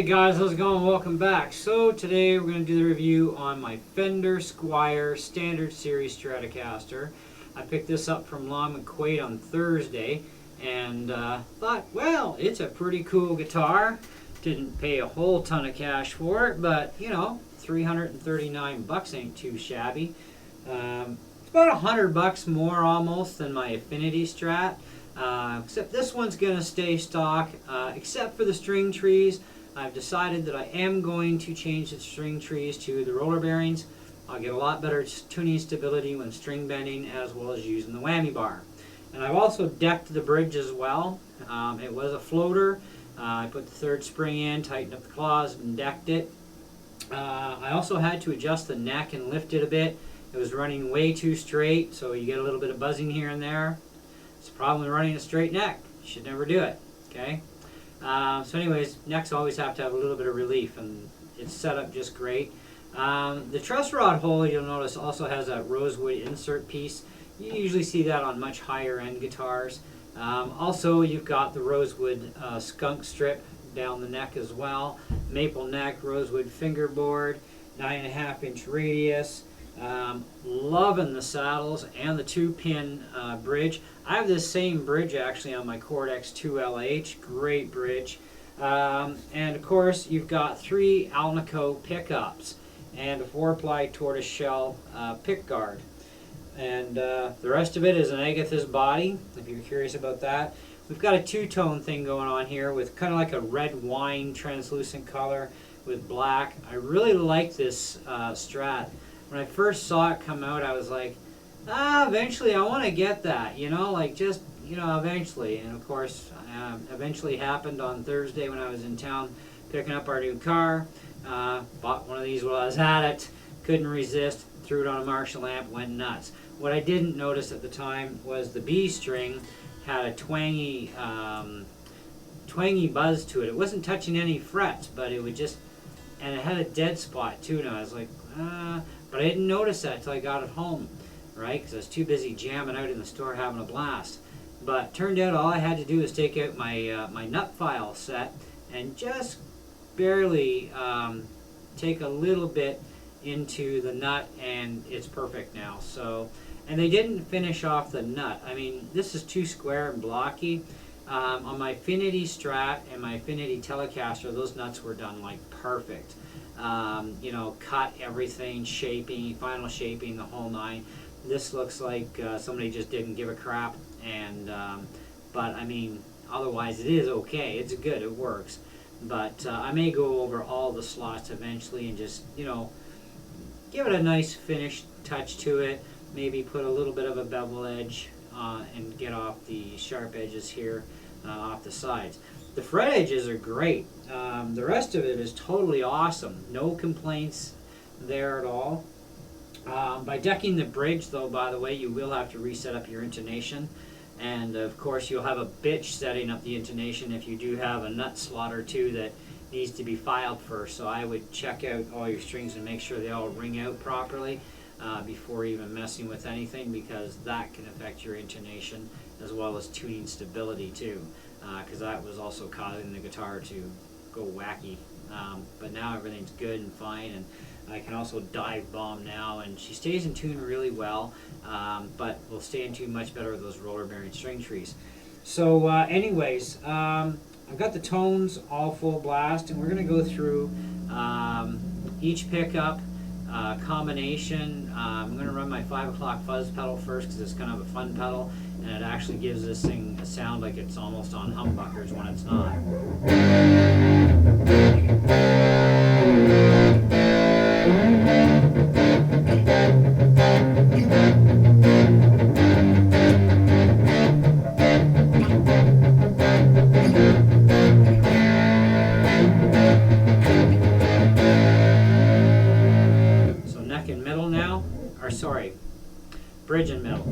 guys, how's it going? Welcome back. So today we're going to do the review on my Fender Squire Standard Series Stratocaster. I picked this up from Lon McQuaid on Thursday and thought, well, it's a pretty cool guitar. Didn't pay a whole ton of cash for it, but you know, 339 bucks ain't too shabby. It's about $100 more almost than my Affinity Strat. Except this one's going to stay stock, except for the string trees. I've decided that I am going to change the string trees to the roller bearings. I'll get a lot better tuning stability when string bending, as well as using the whammy bar. And I've also decked the bridge as well. It was a floater. I put the third spring in, tightened up the claws, and decked it. I also had to adjust the neck and lift it a bit. It was running way too straight, so you get a little bit of buzzing here and there. It's a problem with running a straight neck. You should never do it, okay? So anyways, necks always have to have a little bit of relief, and it's set up just great. The truss rod hole, you'll notice, also has a rosewood insert piece. You usually see that on much higher end guitars. Also, you've got the rosewood skunk strip down the neck as well. Maple neck, rosewood fingerboard, 9.5-inch radius. Loving the saddles and the 2-pin bridge. I have this same bridge actually on my Cortex 2LH. Great bridge. And of course you've got 3 alnico pickups and a 4-ply tortoiseshell pick guard. And the rest of it is an Agatha's body, if you're curious about that. We've got a two-tone thing going on here with kind of like a red wine translucent color with black. I really like this Strat. When I first saw it come out, I was like, eventually I want to get that, you know, like just, you know, eventually. And of course, eventually happened on Thursday when I was in town picking up our new car. Bought one of these while I was at it, couldn't resist, threw it on a Marshall amp, went nuts. What I didn't notice at the time was the B string had a twangy buzz to it. It wasn't touching any frets, but it would just, and it had a dead spot too, and I was like, but I didn't notice that until I got it home, right? Because I was too busy jamming out in the store having a blast. But turned out all I had to do was take out my my nut file set and just barely take a little bit into the nut, and it's perfect now. So, and they didn't finish off the nut. I mean, this is too square and blocky. On my Affinity Strat and my Affinity Telecaster, those nuts were done like perfect. You know, cut everything, shaping, final shaping, the whole nine. This looks like somebody just didn't give a crap, and but I mean, otherwise it is okay. It's good, it works. But I may go over all the slots eventually and just, you know, give it a nice finish touch to it. Maybe put a little bit of a bevel edge and get off the sharp edges here off the sides. The fret edges are great. The rest of it is totally awesome. No complaints there at all. By decking the bridge, though, by the way, you will have to reset up your intonation. And of course, you'll have a bitch setting up the intonation if you do have a nut slot or two that needs to be filed first. So I would check out all your strings and make sure they all ring out properly before even messing with anything, because that can affect your intonation as well as tuning stability too. Because that was also causing the guitar to go wacky. But now everything's good and fine, and I can also dive bomb now, and she stays in tune really well, but will stay in tune much better with those roller bearing string trees. So anyways, I've got the tones all full blast, and we're going to go through each pickup combination. I'm going to run my 5 o'clock Fuzz Pedal first because it's kind of a fun pedal, and it actually gives this thing a sound like it's almost on humbuckers when it's not. So neck and middle now, or sorry, bridge and middle.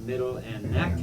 middle and neck.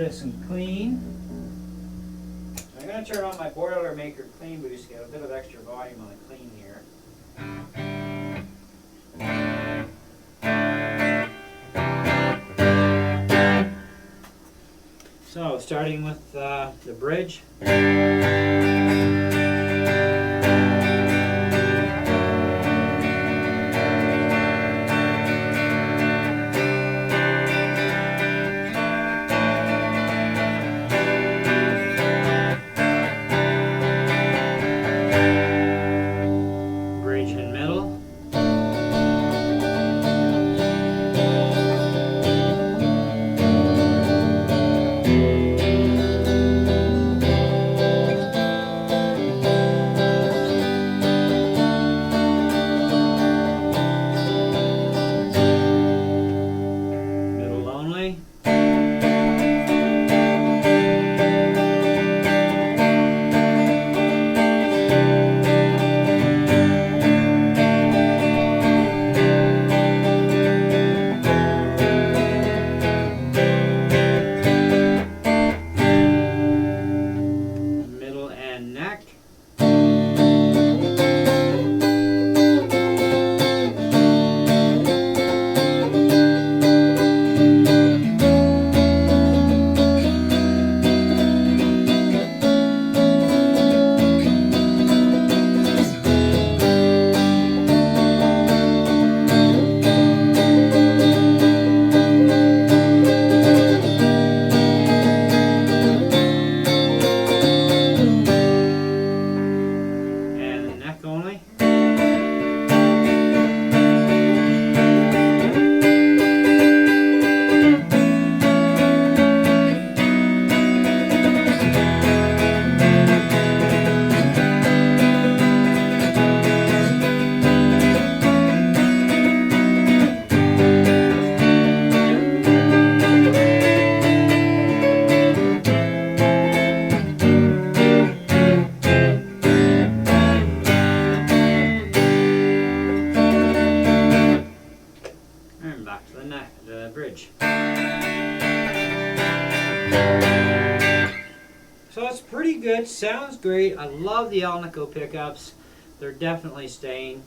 notice and clean. I'm going to turn on my Boilermaker clean boost to get a bit of extra volume on the clean here. So starting with the bridge. bridge. So it's pretty good, sounds great. I love the alnico pickups. They're definitely staying.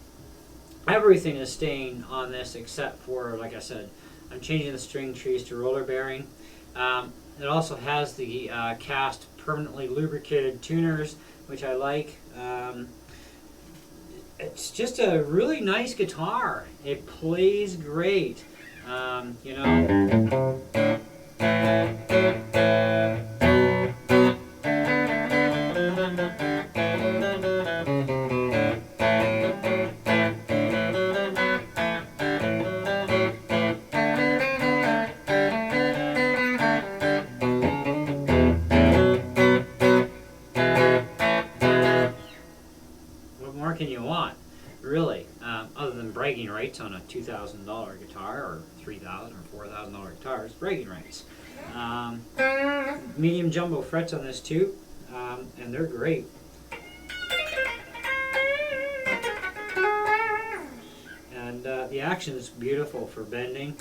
Everything is staying on this except for, like I said, I'm changing the string trees to roller bearing. It also has the cast permanently lubricated tuners, which I like. It's just a really nice guitar. It plays great. You know. Can you want, really, other than bragging rights on a $2,000 guitar or $3,000 or $4,000 guitars, bragging rights. Medium jumbo frets on this too, and they're great. And the action is beautiful for bending.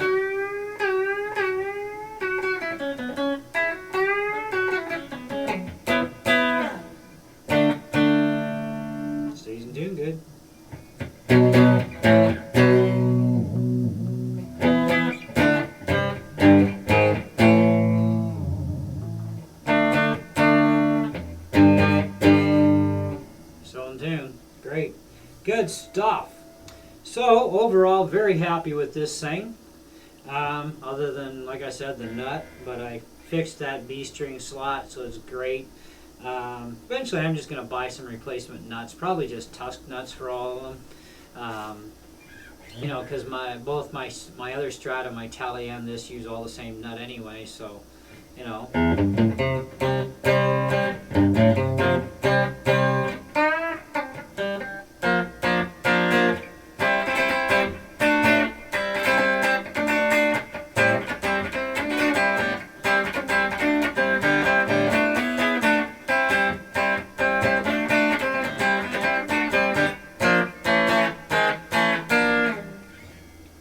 Doing good. Still in tune. Great. Good stuff. So overall, very happy with this thing. Other than, like I said, the nut, but I fixed that B string slot, so it's great. Eventually I'm just going to buy some replacement nuts, probably just tusk nuts for all of them. You know, because both my other Strata, my Tally and this use all the same nut anyway, so, you know.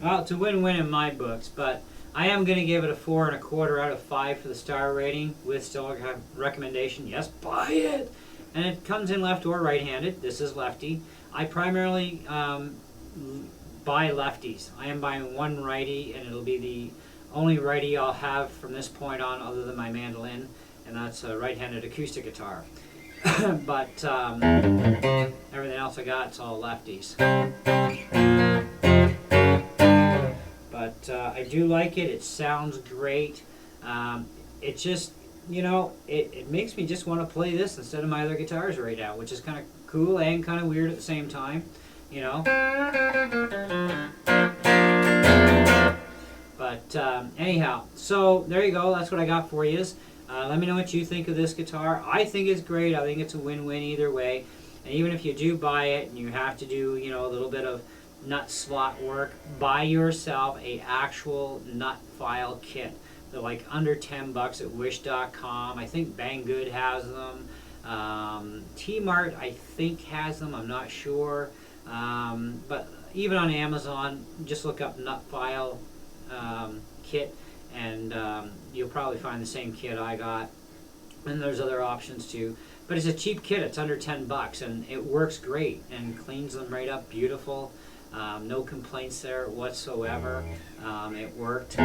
Well, it's a win-win in my books, but I am going to give it a 4 1/4 out of 5 for the star rating with still a recommendation. Yes, buy it. And it comes in left or right-handed. This is lefty. I primarily buy lefties. I am buying one righty, and it'll be the only righty I'll have from this point on other than my mandolin, and that's a right-handed acoustic guitar. But everything else I got, it's all lefties. But I do like it. It sounds great. It just, it makes me just want to play this instead of my other guitars right now, which is kind of cool and kind of weird at the same time, But anyhow, so there you go. That's what I got for you. Let me know what you think of this guitar. I think it's great. I think it's a win-win either way. And even if you do buy it and you have to do, a little bit of nut slot work, buy yourself a actual nut file kit. They're like under $10 at wish.com. I think Banggood has them. T-Mart I think has them. I'm not sure. But even on Amazon, just look up nut file kit, and you'll probably find the same kit I got. And there's other options too. But it's a cheap kit. It's under $10, and it works great and cleans them right up beautiful. No complaints there whatsoever. It worked.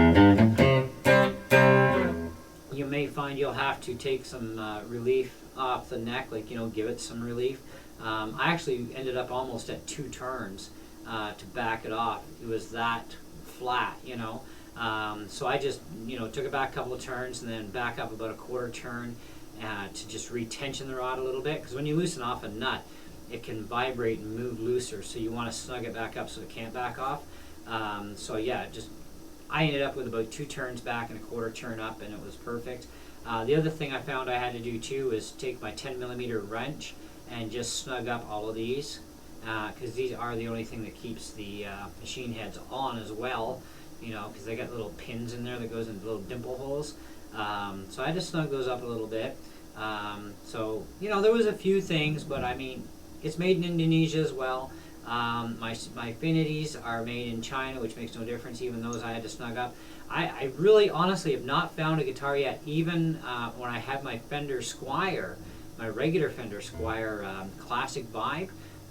You may find you'll have to take some relief off the neck, like, give it some relief. I actually ended up almost at 2 turns to back it off. It was that flat, So I just, took it back a couple of turns and then back up about a 1/4 turn to just retension the rod a little bit. Because when you loosen off a nut, it can vibrate and move looser, so you want to snug it back up so it can't back off. So yeah, I ended up with about 2 turns back and a 1/4 turn up, and it was perfect. The other thing I found I had to do too is take my 10mm wrench and just snug up all of these, because these are the only thing that keeps the machine heads on as well, because they got little pins in there that goes into little dimple holes. So I had to snug those up a little bit. So, there was a few things, but I mean, it's made in Indonesia as well. My Affinities are made in China, which makes no difference. Even those I had to snug up. I really, honestly, have not found a guitar yet, even when I had my Fender Squire, my regular Fender Squire Classic Vibe,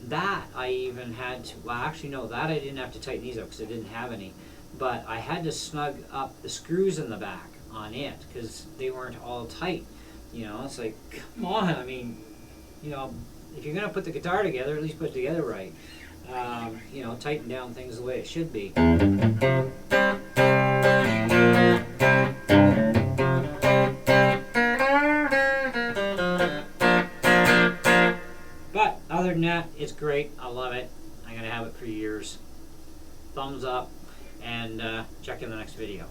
that I even had to, well, actually, no, that I didn't have to tighten these up because I didn't have any. But I had to snug up the screws in the back on it because they weren't all tight. It's like, come on, I mean, if you're going to put the guitar together, at least put it together right. Tighten down things the way it should be. But other than that, it's great. I love it. I'm going to have it for years. Thumbs up, and check in the next video.